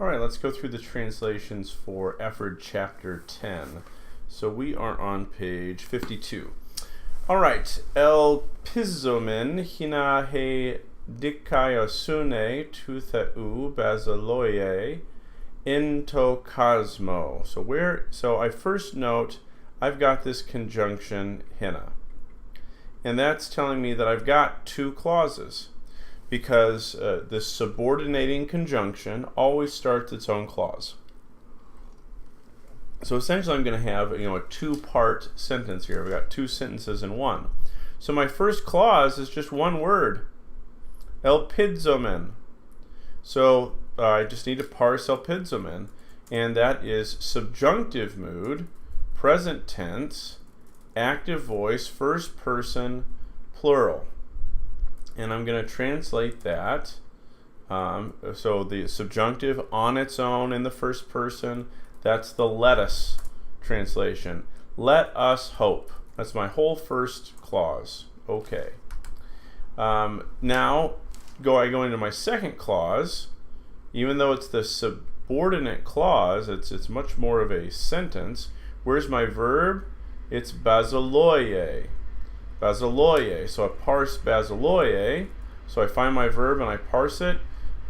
All right, let's go through the translations for Ephod chapter 10. So we are on page 52. All right, El Pizomen hina he dikaiosune tutheu basaloye into cosmo. So I first note I've got this conjunction hina. And that's telling me that I've got two clauses, because this subordinating conjunction always starts its own clause. So essentially I'm going to have a two-part sentence here. I've got two sentences in one. So my first clause is just one word, elpidzomen. So I just need to parse elpidzomen, and that is subjunctive mood, present tense, active voice, first person, plural. And I'm going to translate that. So the subjunctive on its own in the first person, that's the let us translation. Let us hope. That's my whole first clause. Okay. Now I go into my second clause. Even though it's the subordinate clause, it's much more of a sentence. Where's my verb? It's basaloye. Basaloye. So I parse basaloye. So I find my verb and I parse it.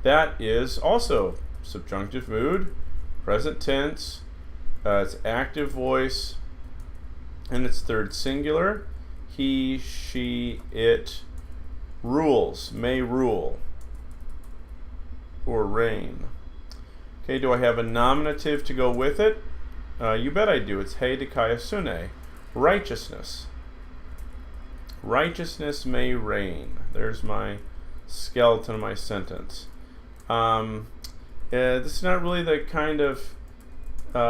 That is also subjunctive mood, present tense, it's active voice, and it's third singular. He, she, it rules, may rule, or reign. Okay, do I have a nominative to go with it? You bet I do. It's he dikaiosune, righteousness. Righteousness may reign. There's my skeleton of my sentence. This is not really the kind of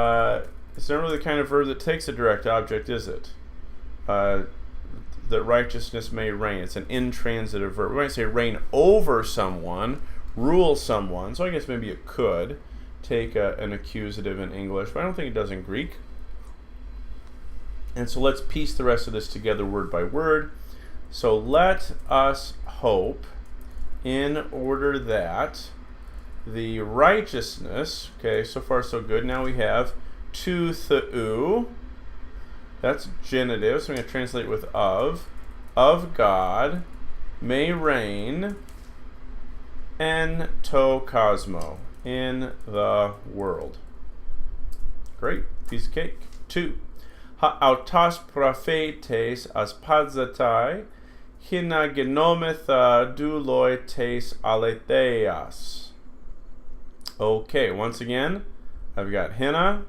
verb that takes a direct object, is it? That righteousness may reign. It's an intransitive verb. We might say reign over someone, rule someone. So I guess maybe it could take an accusative in English, but I don't think it does in Greek. And so let's piece the rest of this together word by word. So let us hope, in order that the righteousness, okay, so far so good. Now we have to theu, that's genitive, so I'm going to translate with of God, may reign, en to cosmo, in the world. Great, piece of cake. 2. Ha-autas prophetes aspazzatai, hina genometha douloi tes aletheas. Okay, once again, I've got hina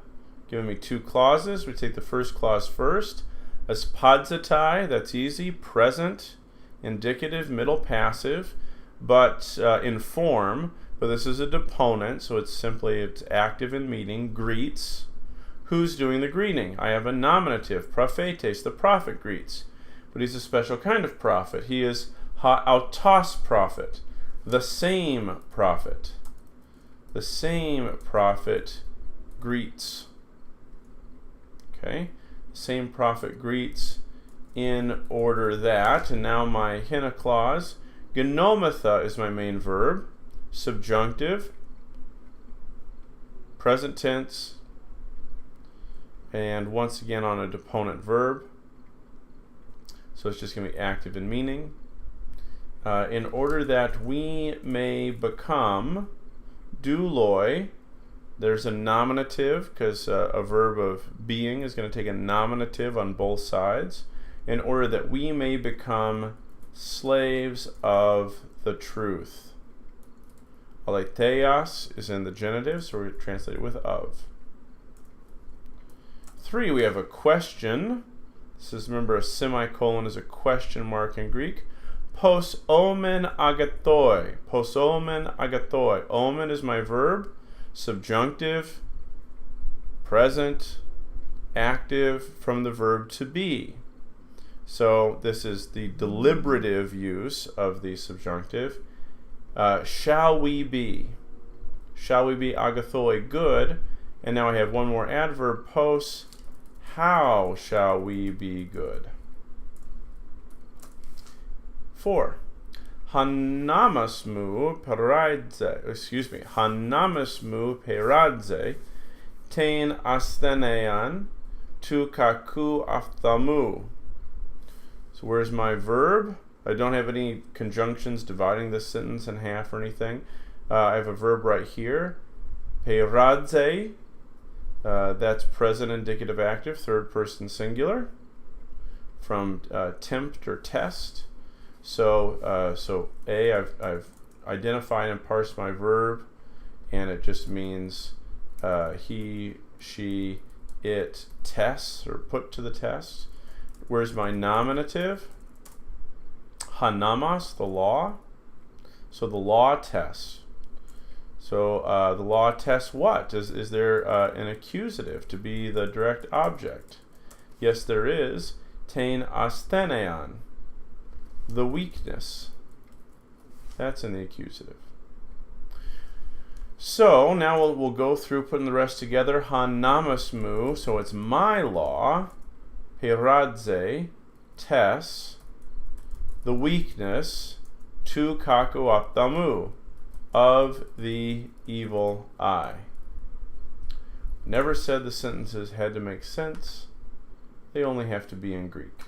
giving me two clauses. We take the first clause first. Aspazzatai, that's easy, present, indicative, middle passive, but in form. But this is a deponent, so it's active in meaning. Greets. Who's doing the greeting? I have a nominative, prophetes, the prophet greets. But he's a special kind of prophet. He is ha-autos prophet, the same prophet. The same prophet greets. Okay? The same prophet greets in order that, and now my hina clause, genometha is my main verb, subjunctive, present tense, and once again on a deponent verb. So it's just going to be active in meaning. In order that we may become douloi, there's a nominative, because a verb of being is going to take a nominative on both sides. In order that we may become slaves of the truth. Aletheas is in the genitive, so we translate it with of. 3, we have a question. This is, remember, a semicolon is a question mark in Greek. Pos omen agathoi. Pos omen agathoi. Omen is my verb. Subjunctive, present, active from the verb to be. So this is the deliberative use of the subjunctive. Shall we be? Shall we be agathoi, good? And now I have one more adverb, pos. How shall we be good? 4. hanamasmu peradze, tein asthenean tu kaku afthamu. So where's my verb? I don't have any conjunctions dividing this sentence in half or anything. I have a verb right here. Peradze, that's present indicative active, third person singular, from tempt or test. So I've identified and parsed my verb, and it just means he, she, it tests or put to the test. Where's my nominative? Hanamos, the law. So the law tests. So the law tests what? Is there an accusative to be the direct object? Yes, there is. Tein asthenean, the weakness. That's in the accusative. So now we'll go through putting the rest together. Hanamasmu, so it's my law. Peradze, tes, the weakness, tu kaku aptamu, of the evil eye. Never said the sentences had to make sense. They only have to be in Greek.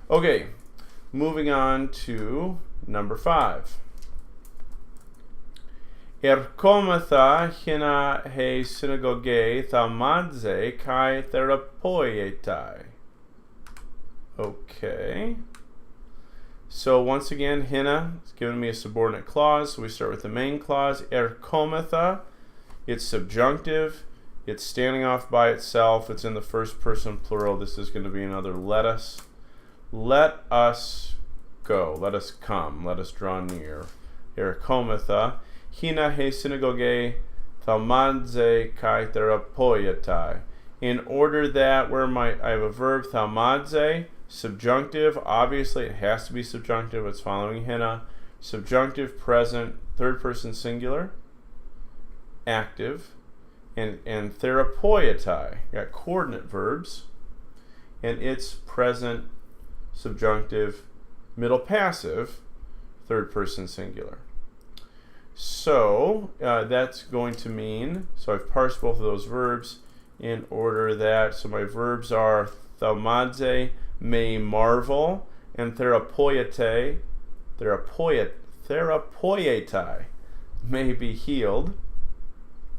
Okay, moving on to number 5. Erkomatha hina he synagoge thamadze kai therapoietai. Okay. So once again, hina is giving me a subordinate clause. So we start with the main clause. Erkomatha, it's subjunctive. It's standing off by itself. It's in the first person plural. This is going to be another let us. Let us go. Let us come. Let us draw near. Erkomatha. Hina he synagoge thalmadze kai therapoietai. In order that, I have a verb, thalmadze, subjunctive. Obviously, it has to be subjunctive. It's following hina. Subjunctive, present, third person singular, active, and therapoietai. Got coordinate verbs, and it's present, subjunctive, middle passive, third person singular. So that's going to mean, so I've parsed both of those verbs in order that, so my verbs are thalmadze, may marvel, and therapoietai, may be healed,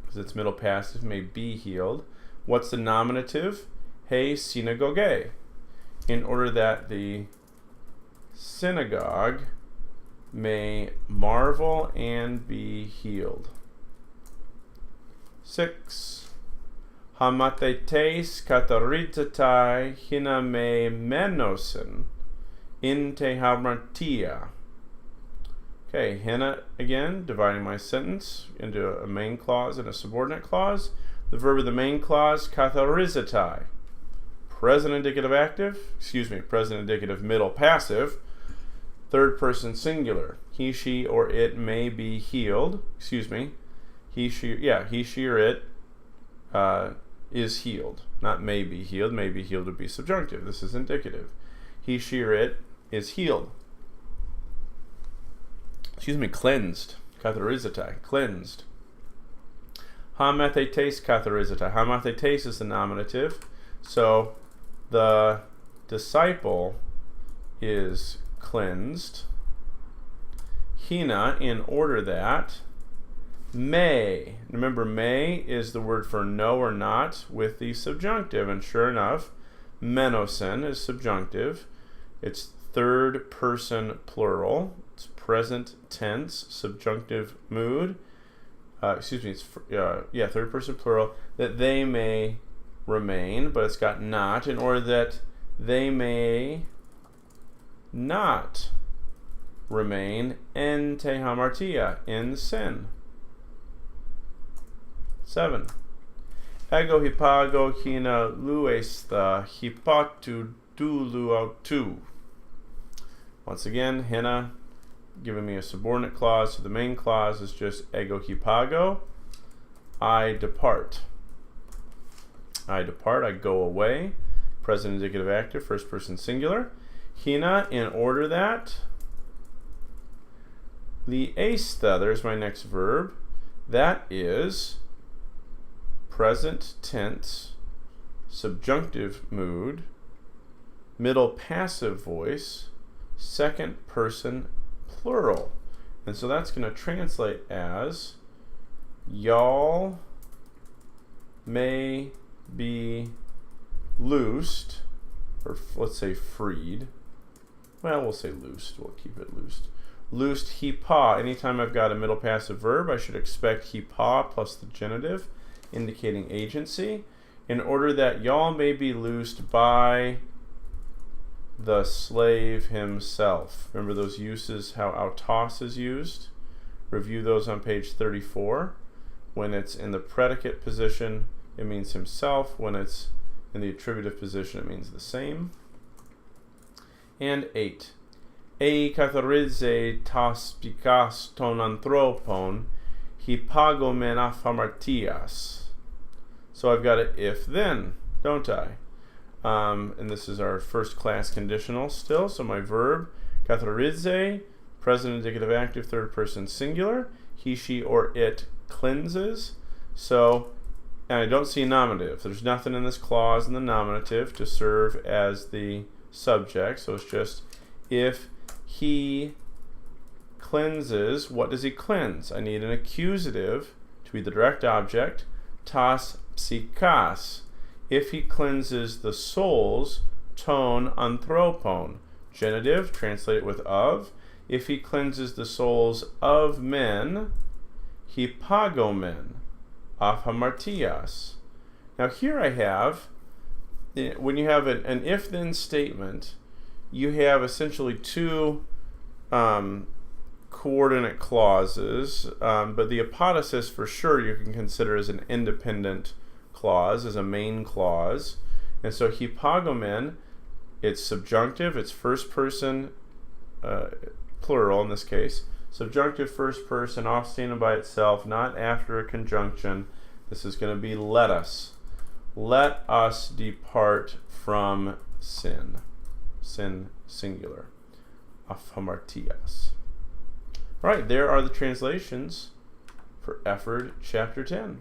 because it's middle passive, may be healed. What's the nominative? He synagoge, in order that the synagogue may marvel and be healed. 6. Hamathetes katharizzatai hina me menosin in te hamartia. Okay, hina again, dividing my sentence into a main clause and a subordinate clause. The verb of the main clause, katharizzatai. Present indicative active, present indicative middle passive, third person singular. He, she, or it may be healed. He, she, or it is healed. Not may be healed. May be healed would be subjunctive. This is indicative. He, she, or it is healed. Cleansed. Katharizzatai, cleansed. Hamathetes katharizzatai. Hamathetes is the nominative. So the disciple is cleansed. Hina, in order that, may. Remember, may is the word for no or not with the subjunctive, and sure enough, menosin is subjunctive. It's third person plural. It's present tense, subjunctive mood. It's third person plural. That they may remain, but it's got not, in order that they may not remain en te hamartia, in sin. 7. Ego hipago hina luesta hipatu duluautu. Once again, hina giving me a subordinate clause, so the main clause is just ego hipago. I depart. I depart, I go away. Present indicative active, first person singular. Hina, in order that, Liesta, there's my next verb. That is present tense, subjunctive mood, middle passive voice, second person plural. And so that's going to translate as y'all may be loosed, or let's say freed. Well, we'll say loosed. We'll keep it loosed. Loosed hipa. Anytime I've got a middle passive verb, I should expect hipa plus the genitive, indicating agency, in order that y'all may be loosed by the slave himself. Remember those uses, how autos is used? Review those on page 34. When it's in the predicate position, it means himself. When it's in the attributive position, it means the same. And 8. E katharize tas pikas ton anthropon hypagomen aphamartias. So I've got an if then, don't I? And this is our first class conditional still. So my verb, katharize, present indicative active, third person singular. He, she, or it cleanses. So, and I don't see nominative. There's nothing in this clause in the nominative to serve as the subject. So it's just if he cleanses, what does he cleanse? I need an accusative to be the direct object. Tas psikas. If he cleanses the souls, ton anthropon. Genitive, translate it with of. If he cleanses the souls of men, hypagomen, aphamartias. Now here I have, when you have an if-then statement, you have essentially two coordinate clauses, but the apodosis for sure you can consider as an independent clause, as a main clause. And so hypagomen, it's subjunctive, it's first person plural in this case. Subjunctive first person, off standing by itself, not after a conjunction. This is going to be let us. Let us depart from sin. Sin singular. Aphamartias. All right, there are the translations for Efford chapter 10.